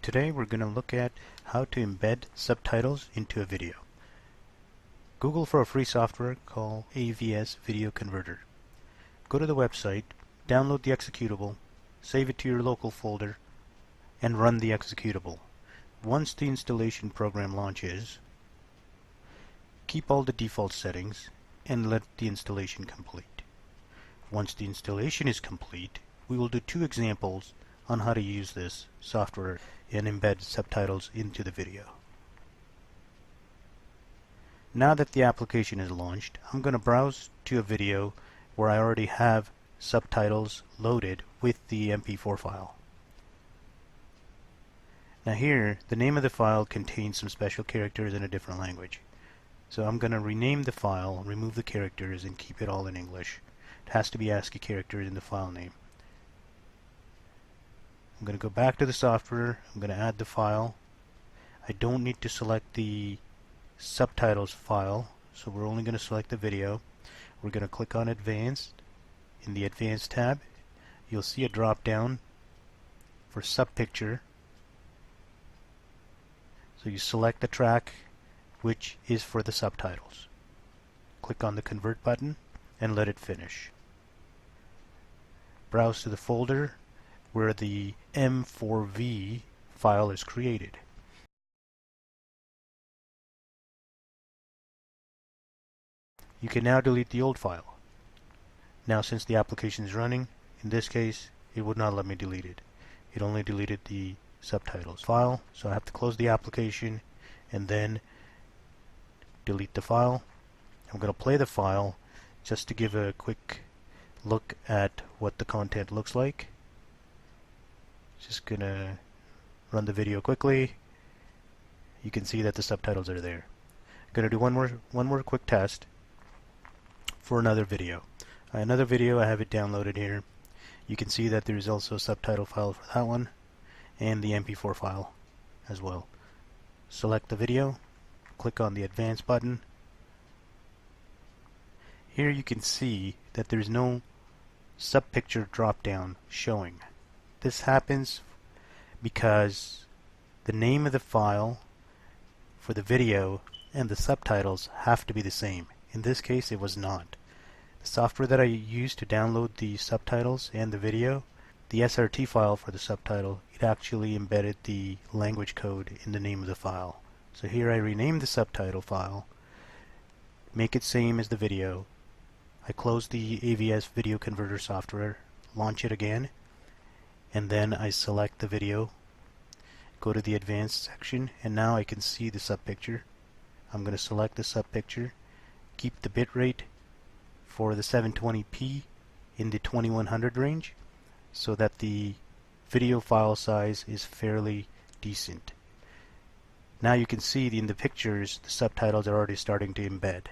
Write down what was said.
Today we're going to look at how to embed subtitles into a video. Google for a free software called AVS Video Converter. Go to the website, download the executable, save it to your local folder, and run the executable. Once the installation program launches, keep all the default settings and let the installation complete. Once the installation is complete, we will do two examples on how to use this software and embed subtitles into the video. Now that the application is launched, I'm going to browse to a video where I already have subtitles loaded with the MP4 file. Now here, the name of the file contains some special characters in a different language. So I'm going to rename the file, remove the characters, and keep it all in English. It has to be ASCII characters in the file name. I'm going to go back to the software. I'm going to add the file. I don't need to select the subtitles file, so we're only going to select the video. We're going to click on Advanced. In the Advanced tab, you'll see a drop down for subpicture. So you select the track which is for the subtitles. Click on the Convert button and let it finish. Browse to the folder where the M4V file is created. You can now delete the old file. Now since the application is running, in this case it would not let me delete it. It only deleted the subtitles file, so I have to close the application and then delete the file. I'm going to play the file just to give a quick look at what the content looks like. Just gonna run the video quickly. You can see that the subtitles are there. Gonna do one more quick test for another video. Another video, I have it downloaded here. You can see that there's also a subtitle file for that one and the MP4 file as well. Select the video, click on the Advanced button. Here you can see that there's no subpicture drop down showing. This happens because the name of the file for the video and the subtitles have to be the same. In this case, it was not. The software that I used to download the subtitles and the video, the SRT file for the subtitle, it actually embedded the language code in the name of the file. So here I rename the subtitle file, make it same as the video. I close the AVS Video Converter software, launch it again, and then I select the video, go to the Advanced section, and now I can see the subpicture. I'm going to select the subpicture, keep the bitrate for the 720p in the 2100 range so that the video file size is fairly decent. Now you can see in the pictures the subtitles are already starting to embed.